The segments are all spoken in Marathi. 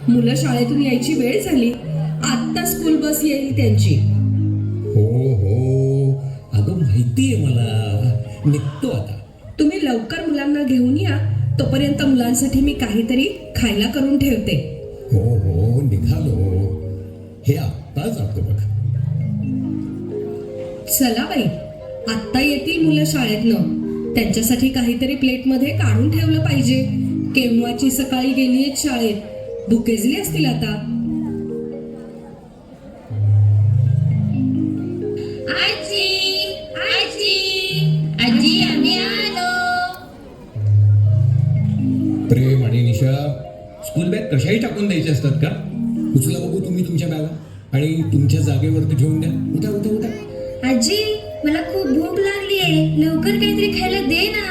मुलं शाळेतून यायची वेळ झाली. आत्ता स्कूल बस येईल त्यांची. हो हो, अगं माहितीये मला. निघतो आता. तुम्ही लवकर मुलांना घेऊन या, तोपर्यंत मुलांसाठी मी काहीतरी खायला करून ठेवते. हो हो, निघालो. हे आत्ता जातो बघ. चला बाई, आत्ता येतील मुलं शाळेतनं. त्यांच्यासाठी काहीतरी प्लेटमध्ये काढून ठेवलं पाहिजे. केव्हाची सकाळी गेली शाळेत, भुकेजली असतील आता. आजी आजी आजी आम्ही आलो. प्रेम आणि निशा, स्कूल बॅग कशाही टाकून द्यायचे असतात का? उचला बघू तुम्ही तुमच्या बॅगा आणि तुमच्या जागेवरती ठेवून द्या. उठा उठा उठा. आजी मला खूप भूक लागली आहे, लवकर काहीतरी खायला दे ना.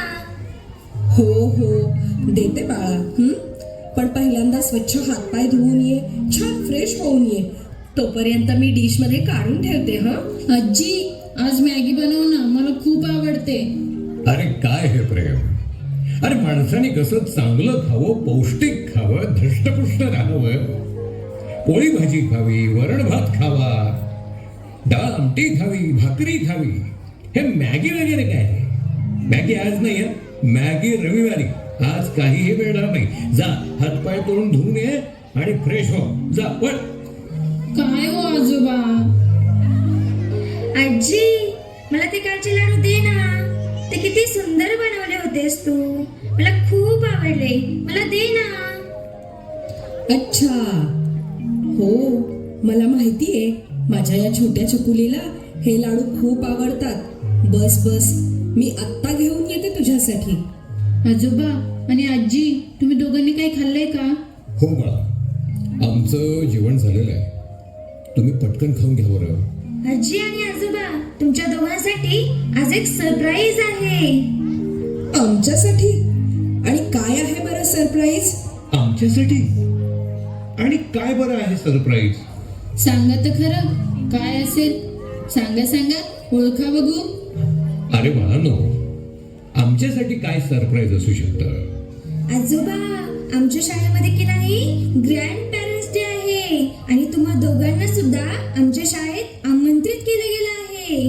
हो हो, देते बाळा. पण पहिल्यांदा स्वच्छ हातपाय धुवून ये, छान फ्रेश होऊन ये. तोपर्यंत मी डिश मध्ये काढून ठेवते. आजी आज मॅगी बनव ना, मला खूप आवडते. अरे काय हे प्रेम. अरे माणसाने कसं चांगलं खावं, पौष्टिक खावं, धष्टपुष्ट राहावं. पोळी भाजी खावी, वरण भात खावा, डाळ आमटी खावी, भाकरी खावी. हे मॅगी वगैरे काय? मॅगी आज नाही आहे, मॅगी रविवारी. आज काहीही मिळणार नाही. जा हातपाय तोडून धुवून ये आणि फ्रेश हो. जा पण. काय हो आजोबा. आजी मला ते कालचे लाडू दे ना, ते किती सुंदर बनवले होतेस तू, मला खूप आवडले, मला दे ना. अच्छा, हो, मला माहितीये. माझ्या या छोट्या चकुलीला हे लाडू खूप आवडतात. बस बस, मी आत्ता घेऊन येते तुझ्यासाठी. आजोबा आणि आजी, तुम्ही दोघांनी काही खाल्लंय का? हो बाळा, आमचं जेवण झालेलं आहे. तुम्ही पटकन खाऊन घ्या बरं. आजी आणि आजोबा, तुमच्या दोघांसाठी आज एक सरप्राईज आहे. आमच्यासाठी? आणि काय आहे बरं सरप्राईज? आमच्यासाठी? आणि काय बरं आहे सरप्राईज? सांगा तर खरं, काय असेल? सांगा सांगा, ओळखा बघू. अरे बाळांनो, आमच्यासाठी काय सरप्राईज असू शकतं? आजोबा, आमच्या शाळेमध्ये की नाही ग्रँड पॅरेंट्स डे आहे आणि तुम्हा दोघांना सुद्धा आमच्या शाळेत आमंत्रित केलं गेलं आहे.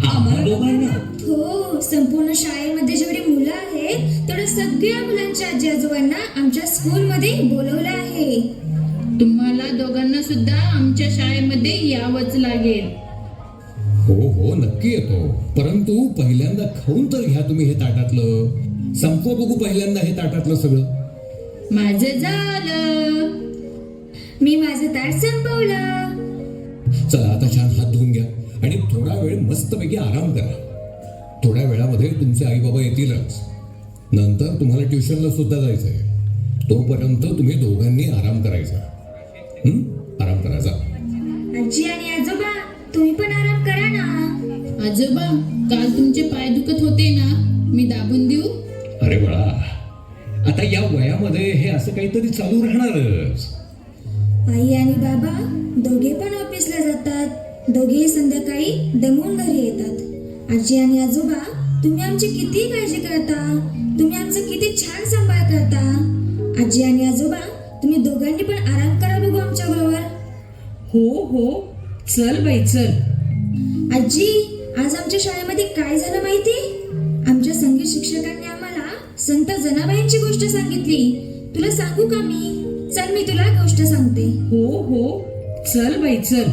आम्हाला दोघांना? हो, संपूर्ण शाळेमध्ये जेवढी मुलं आहेत तेवढ्या सगळ्या मुलांच्या आजी आजोबांना आमच्या स्कूलमध्ये बोलवलं आहे. तुम्हाला दोघांना सुद्धा आमच्या शाळेमध्ये यावंच लागेल. हो हो, नक्की येतो. परंतु पहिल्यांदा खाऊन तर घ्या तुम्ही हे ताटातलं. संपवा बघू पहिल्यांदा हे ताटातलं सगळं. माझं झालं, मी माझं ताट संपवलं. चला आता छान हात धुवून घ्या आणि थोडा वेळ मस्तपैकी आराम करा. थोड्या वेळामध्ये तुमचे आई बाबा येतीलच. नंतर तुम्हाला ट्युशनला सुद्धा जायचंय. तोपर्यंत तुम्ही दोघांनी आराम करायचा. आराम करा, जा. आजी आणि आजोबा, तुम्ही पण आराम करा ना. आजोबा, काल तुमचे पाय दुखत होते ना, मी दाबून देऊ? अरे बाळा, आता या वयामध्ये हे असं काहीतरी चालू राहणारच. आई आणि बाबा दोघे पण ऑफिसला जातात, दोघेही संध्याकाळी दमून घरी येतात. आजी आणि आजोबा, तुम्ही आमची किती काळजी करता, तुम्ही आमचा किती छान सांभाळ करता. आजी आणि आजोबा, तुम्ही दोघांनी पण आराम करा बघू आमच्या बरोबर. हो हो, चल बाई चल. आजी, आज आमच्या शाळेमध्ये काय झालं माहिती? आमच्या संगीत शिक्षकांनी आम्हाला संत जनाबाईंची गोष्ट सांगितली. तुला सांगू का मी? चल, मी तुला गोष्ट सांगते. हो हो, चल बाई चल.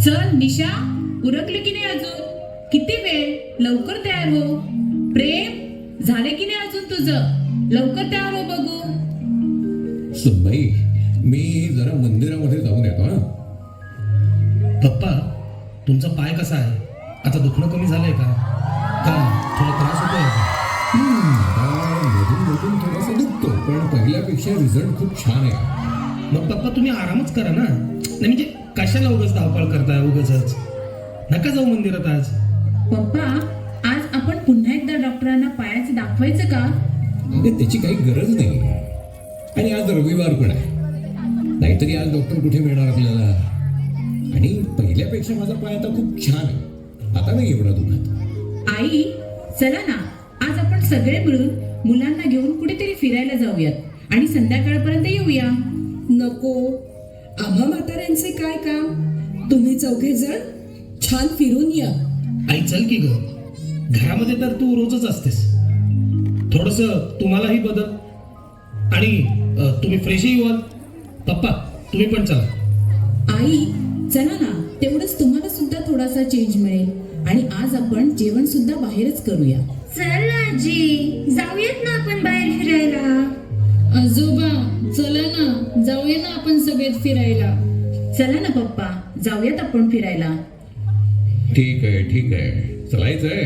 चल निशा, उरकले की नाही अजून? किती वेळ? लवकर तयार हो. प्रेम, झाले की नाही अजून तुझं? लवकर तयार हो बघू. सुनबाई, मी जरा मंदिरामध्ये जाऊन येतो. पप्पा, तुमचा पाय कसा आहे? आता दुखणं कमी झालंय का? का थोडा त्रास होतोय का? मधून मधून थोडासा दुखतो, पण पहिल्यापेक्षा रिझल्ट खूप छान आहे. मग पप्पा तुम्ही आरामच करा ना. नाही म्हणजे कशाला उगाच धावपळ करताय उगाचच. नका जाऊ मंदिरात आज. पप्पा, आज आपण पुन्हा एकदा डॉक्टरांना पायाचं दाखवायचं का? अरे त्याची काही गरज नाही. आणि आज रविवार पण आहे. नाहीतरी आज डॉक्टर कुठे मिळणार आपल्याला. आणि पहिल्यापेक्षा माझा पाय आता खूप छान आहे. आता नाही एवढा दुखत. आई, चला ना, आज आपण सगळे मिळून मुलांना घेऊन कुठेतरी फिरायला जाऊयात आणि संध्याकाळपर्यंत येऊया. नको, आम्हा म्हाताऱ्यांचे काय काम? तुम्ही चौघे जण छान फिरून या. आई चल की ग. घरामध्ये तर तू रोजच असतेस. थोडस तुम्हालाही बदल. आणि तुम्ही फ्रेशही व्हाल. पप्पा तुम्ही पण चला. आई, चला ना, तेवढंच तुम्हाला सुद्धा थोडासा चेंज मिळेल. आणि आज आपण जेवण सुद्धा बाहेरच करूया. चल ना आजी, जाऊयात ना आपण बाहेर फिरायला. आजोबा, चला ना, जाऊया ना आपण सगळेच फिरायला. चला ना पप्पा, जाऊयात आपण फिरायला. ठीक आहे ठीक आहे, चलायचंय.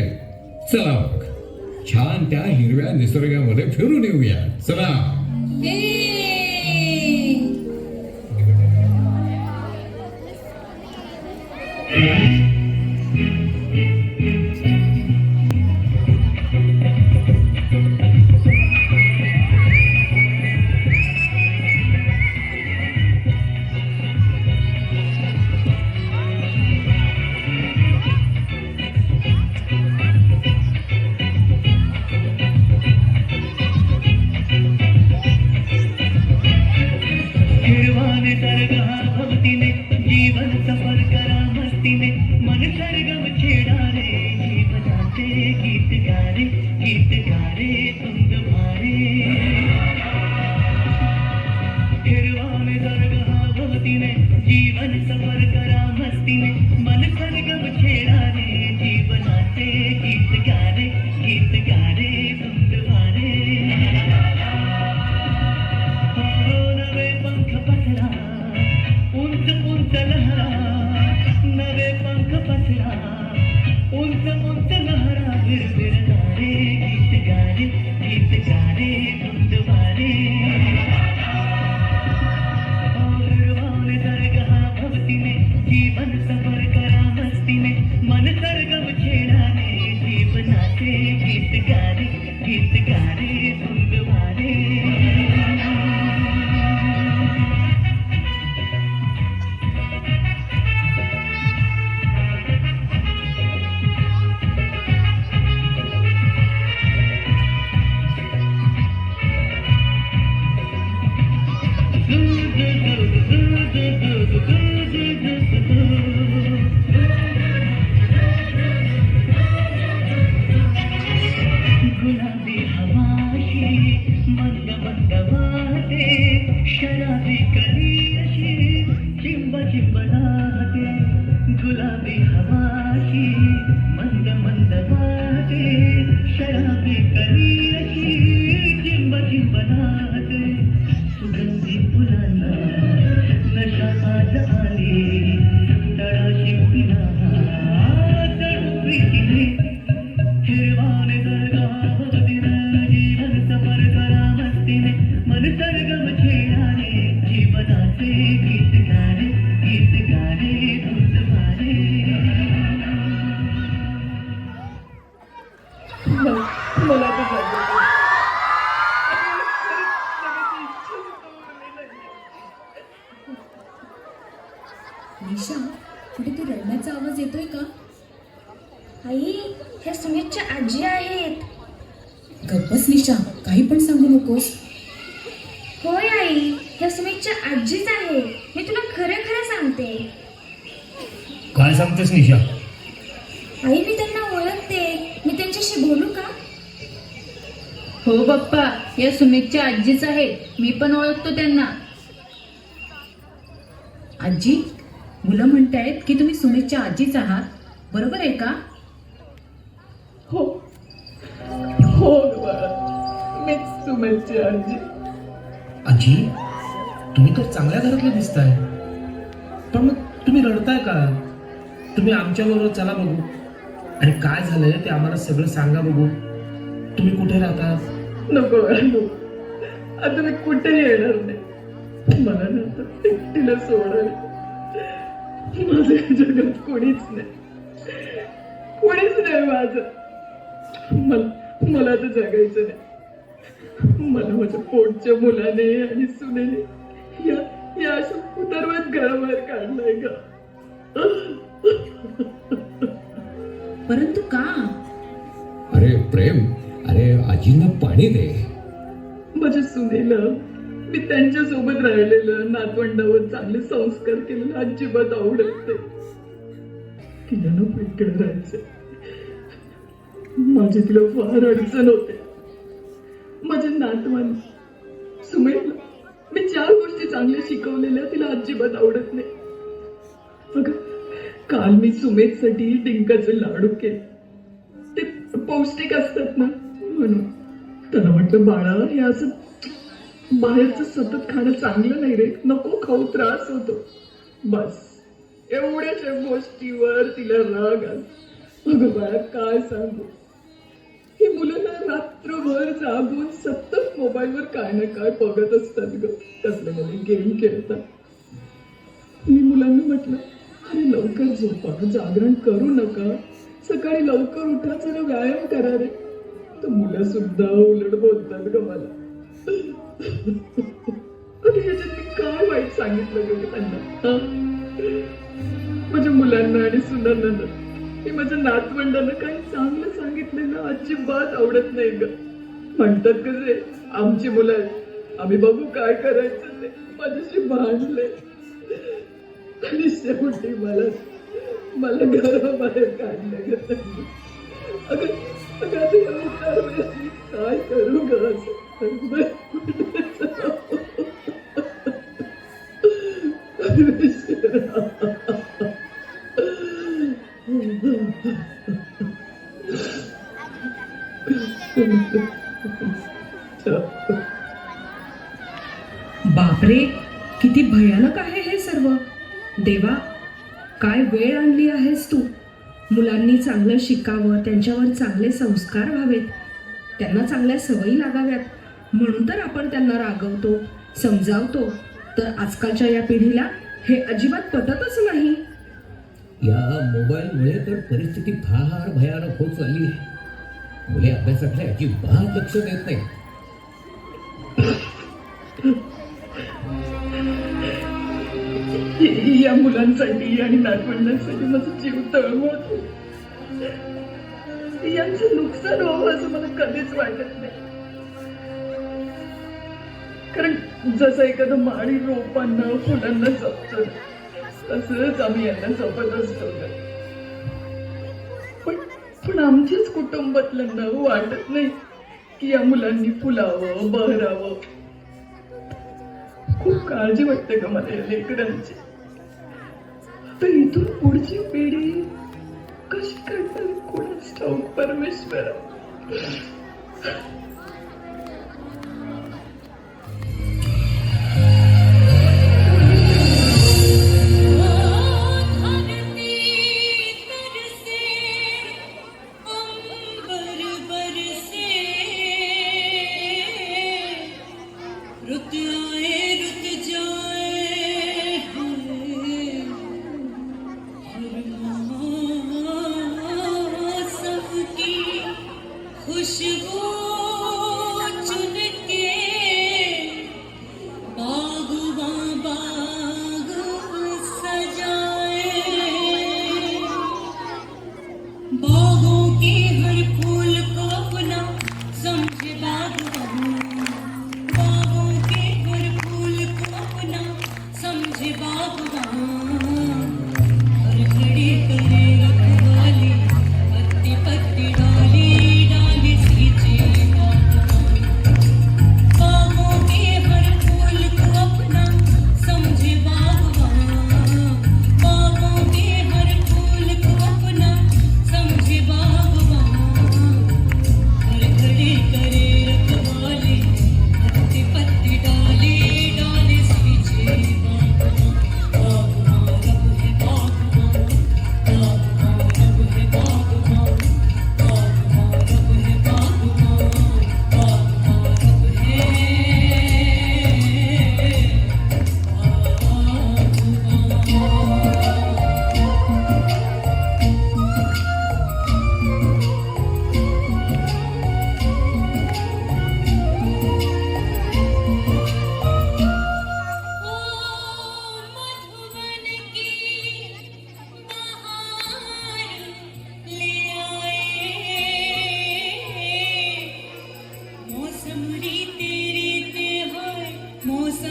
चला मग छान त्या हिरव्या निसर्गामध्ये फिरून येऊया. चला. हिरवाने दरगहा भक्तीने जीवन सफर करा मस्तीने मन सरगम छेडा रे जीवनाचे गीत गारे तुंग भारे. हिरवाने दरगहा भक्तीने जीवन सफर करा मस्तीने मन सरगम छेडा रे जीवनाचे गीत गारे तुंग भारे. नवे पंख पसरा उंच लहरा. नवे पंख पसरा उंच लहरा. विरविरणारे गीत गारे धुंदवारे. हिरवाने दरगहा भक्तीने जीवन सफर करा मस्तीने मन सरगम छेडाने जीवनाचे गीत गारे धुंदवारे. गुलाबी हवाशी मंद मंद वाहते. शराबी करी अशी चिंब राहते. गुलाबी हवाशी मंद मंद वाहते. शराबी करी अशी चिंब राहते. सुगंधी फुलांना नशा आज आली. तळाशी पिना तळू प्रीतीने. हिरवाने दरगहा भक्तीने जीवन सफर करा मस्तीने मन सरगम छेडाने जीवनाचे गीत गारे धुंदवारे. मला निशा, कुठे तू रडण्याचा आवाज येतोय का? आई, ह्या सुमितच्या आजी आहेत. गप्पच निशा, काही पण सांगू नकोस. होय आई, ह्या सुमितच्या आजीच आहे. मी तुला खरं सांगते. काय सांगतेस निशा? आई, मी त्यांना ओळखते. मी त्यांच्याशी बोलू का? हो पप्पा, या सुमितच्या आजीच आहेत. मी पण ओळखतो त्यांना. आजी, मुलं म्हणतायत की तुम्ही सुमितच्या आजीच आहात, बरोबर आहे का? हो मीच सुमितची आजी. आजी, तुम्ही तर चांगल्या घरातले दिसताय. पण मग तुम्ही रडताय का? तुम्ही आमच्याबरोबर चला बघू. आणि काय झालंय ते आम्हाला सगळं सांगा बघू. तुम्ही कुठे राहता? नको आता मी कुठे येणार नाही. मला ना आता एकटीला सोडायला माझ्या जगात कोणीच नाही माझं. मला तर जगायचं नाही. मला माझ्या पोटच्या मुलाने आणि सुनेने या अशा उतरवत घराबाहेर काढलाय का? परंतु का? अरे प्रेम, अरे आजींना पाणी दे. माझ्या सुनेला मी त्यांच्या सोबत राहिलेलं, नातवंडावर चांगले संस्कार केलेलं अजिबात आवडत नाही. तिला ना इकडे राहायचं. माझी तिला फार अडचण होते. माझ्या नातवांना सुमेला मी 4 गोष्टी चांगल्या शिकवलेल्या तिला अजिबात आवडत नाही. अगं काल मी सुमेसाठी डिंकाचे लाडू केले. ते पौष्टिक असतात ना म्हणून. त्याला म्हटलं बाळा, हे असं बाहेरचं सतत खाणं चांगलं नाही रे, नको खाऊ, त्रास होतो. बस एवढ्याशा गोष्टीवर तिला राग आला. अगं बाळा काय सांगू, ही मुलं ना रात्रभर जागून सतत मोबाईलवर काय ना काय बघत असतात ग. कसले मला गेम खेळतात. मी मुलांना म्हटलं, अरे लवकर झोपा, जागरण करू नका, सकाळी लवकर उठा, जरा व्यायाम करा रे. तर मुलं सुद्धा उलट बोलतात ग मला. ह्याच्यात मी काय वाईट सांगितलं ग त्यांना? माझ्या मुलांना आणि सुनांना मी माझ्या नातवंडांना काही चांगलं सांगितलेलं अजिबात आवडत नाही ग. म्हणतात कसे, आमची मुलं आहेत, आम्ही बघू काय करायचं ते. माझ्याशी भांडले आणि शेवटी मला घराबाहेर काढलं ग त्यांनी. अगं आता या उतारवयात मी काय करू ग? बापरे, किती भयानक आहे हे सर्व. देवा, काय वेळ आणली आहेस तू. मुलांनी चांगलं शिकावं, त्यांच्यावर चांगले संस्कार व्हावेत, त्यांना चांगल्या सवयी लागाव्यात, म्हणून तर आपण त्यांना रागवतो, समजावतो. तर आजकालच्या या पिढीला हे अजिबात पटतच नाही. या मोबाईलमुळे तर परिस्थिती फार भयानक होत चालली आहे. मुले अभ्यासाकडे अजिबात लक्ष देत नाही. या मुलांसाठी आणि नातवंडांसाठी माझा जीव तळमळतो. यांचं नुकसान व्हावं असं मला कधीच वाटत नाही. कारण जसं एखादं माळी रोपांना फुलांना जपतं, तसंच आम्ही यांना जपत असतो. पण आमच्याच कुटुंबातल्यांना वाटत नाही की या मुलांनी फुलावं, बहरावं. खूप काळजी वाटते का मला या लेकरांची. तर इथून पुढची पिढी कशी करणार कोणाच ठाऊक परमेश्वरा. बागों के हर फूल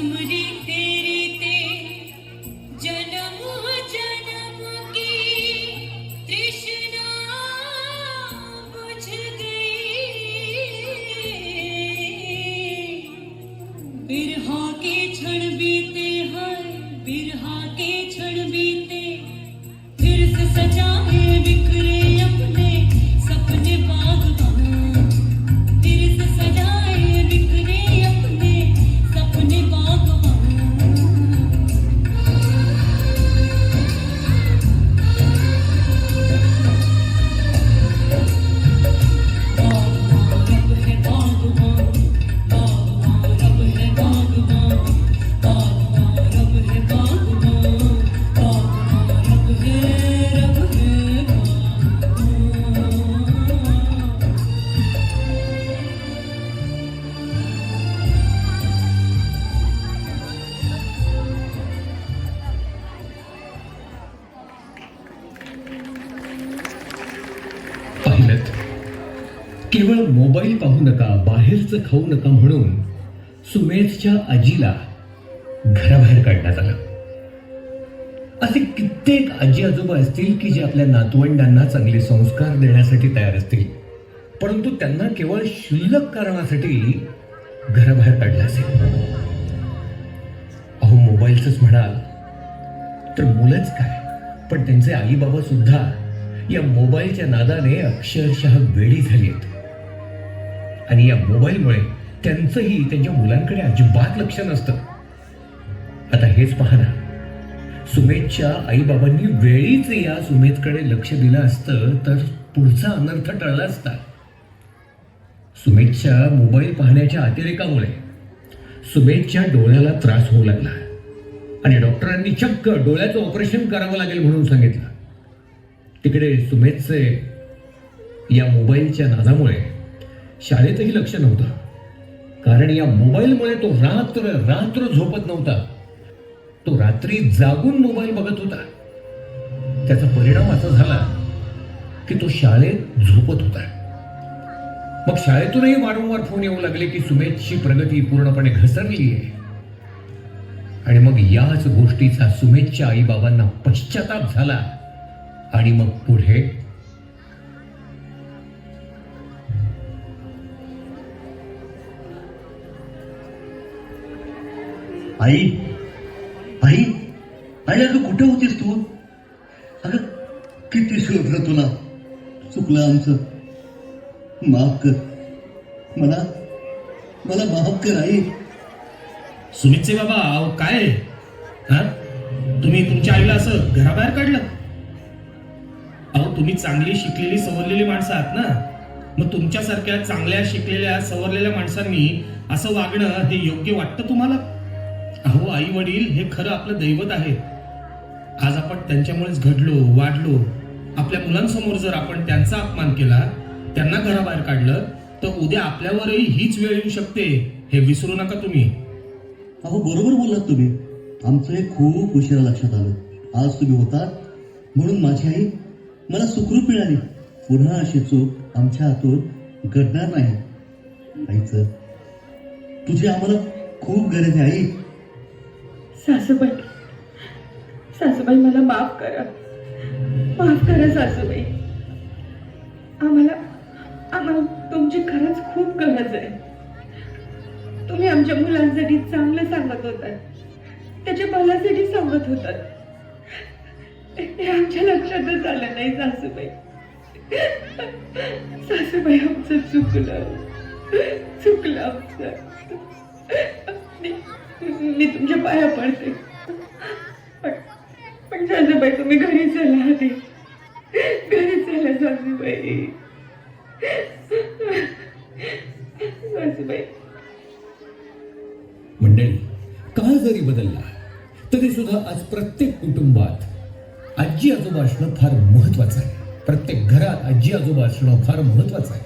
सिमरी तेरी ते जन्म जन्म की तृष्णा बुझ गई बिरहा के क्षण बीते हैं बिरहा के क्षण बीते फिर से सजाए बिखरे अपने सपने बागबान फिर से सजाए बिखरे अपने सपने बागबान रब है बागबान रब है बागबान रब है बागबान रब है बागबान पाहिलं केवळ मोबाईल पाहू नका बाहेरचं खाऊ नका म्हणून सुमेधच्या आजीला घराबाहेर काढण्यात आलं. असे कित्येक आजी आजोबा असतील की जे आपल्या नातवंडांना चांगले संस्कार देण्यासाठी तयार असतील, परंतु त्यांना केवळ क्षुल्लक कारणासाठी घराबाहेर काढलं असेल. अहो मोबाईलच म्हणाल तर मुलंच काय, पण त्यांचे आई बाबा सुद्धा या मोबाईलच्या नादाने अक्षरशः वेडी झाली आहेत. आणि या मोबाईलमुळे त्यांचंही त्यांच्या मुलांकडे अजिबात लक्ष नसतं. आता हेच पहा ना, सुमेधच्या आईबाबांनी वेळीच या सुमेधकडे लक्ष दिलं असतं तर पुढचा अनर्थ टळला असता. सुमेधच्या मोबाईल पाहण्याच्या अतिरेकामुळे सुमेधच्या डोळ्याला त्रास होऊ लागला आणि डॉक्टरांनी चक्क डोळ्याचं ऑपरेशन करावं लागेल म्हणून सांगितलं. तिकडे सुमेधचे या मोबाईलच्या नादामुळे शाळेतही लक्ष नव्हतं, कारण या मोबाईलमुळे तो रात्र रात्र झोपत नव्हता. तो रात्री जागून मोबाईल बघत होता. त्याचा परिणाम असा झाला की तो शाळेत झोपत होता. मग शाळेतूनही वारंवार फोन येऊ लागले की सुमेधची प्रगती पूर्णपणे घसरली आहे. आणि मग याच गोष्टीचा सुमेधच्या आईबाबांना पश्चाताप झाला. आणि मग पुढे आई आई आई अगं कुठं होतीस तू? अगं किती शोधलं तुला. चुकलं आमचं. माफ कर. मला मला माफ कर आई. सुमितचे बाबा अहो काय हा तुम्ही तुमच्या आईला असं घराबाहेर काढलं? अहो तुम्ही चांगली शिकलेली सवरलेली माणसं आहात ना, मग तुमच्यासारख्या चांगल्या शिकलेल्या सवरलेल्या माणसांनी असं वागणं हे योग्य वाटतं तुम्हाला? अहो आई वडील हे खरं आपलं दैवत आहे. आज आपण त्यांच्यामुळेच घडलो वाढलो. आपल्या मुलांसमोर जर आपण त्यांचा अपमान केला, त्यांना घराबाहेर काढलं, तर उद्या आपल्यावरही हीच वेळ येऊ शकते, हे विसरू नका तुम्ही. अहो बरोबर बोललात तुम्ही. आमचं हे खूप उशिरा लक्षात आलं. आज तुम्ही होता म्हणून माझी आई मला सुखरूप मिळाली. पुन्हा अशी चूक आमच्या हातून घडणार नाही. आईचं तुझी आम्हाला खूप गरज आहे आई. सासूबाई सासूबाई मला माफ करा सासूबाई. आम्हाला तुमची खरंच खूप गरज आहे. तुम्ही आमच्या मुलांसाठी चांगलं सांगत होतात, त्याच्या भल्यासाठी सांगत होतात. हे आमच्या लक्षातच आलं नाही सासूबाई. सासूबाई आमचं चुकलं आमचं. मी तुमच्या पाया पडते. पण सासूबाई तुम्ही घरी चला आधी. घरी चला सासूबाई. सासूबाई मंडळी, काळ जरी बदलला तरी सुद्धा आज प्रत्येक कुटुंबात आजी आजोबा असणं फार महत्वाचं आहे. प्रत्येक घरात आजी आजोबा असणं फार महत्वाचं आहे.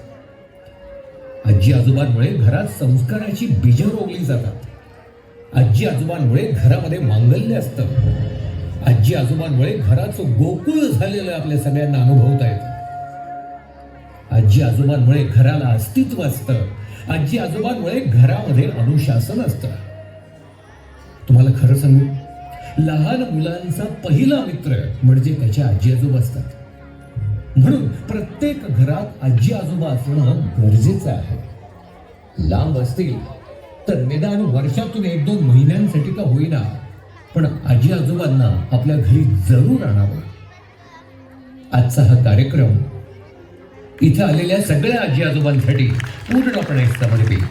आजी आजोबांमुळे घरात संस्काराची बीजं रोवली जातात. आजी आजोबांमुळे घरामध्ये मांगल्य असतं. आजी आजोबांमुळे घराचं गोकुळ झालेलं आपल्या सगळ्यांना अनुभवता येतं. आजी आजोबांमुळे घराला अस्तित्व असतं. आजी आजोबांमुळे घरामध्ये अनुशासन असतं. तुम्हाला खरं सांगू, लहान मुलांचा पहिला मित्र म्हणजे त्याच्या आजी आजोबा असतात. म्हणून प्रत्येक घरात आजी आजोबा असणं गरजेचं आहे. लांब असतील तर निदान वर्षातून 1-2 महिन्यांसाठी का होईना, पण आजी आजोबांना आपल्या घरी जरूर आणावं. आजचा हा कार्यक्रम इथं आलेल्या सगळ्या आजी आजोबांसाठी पूर्णपणे समर्पित.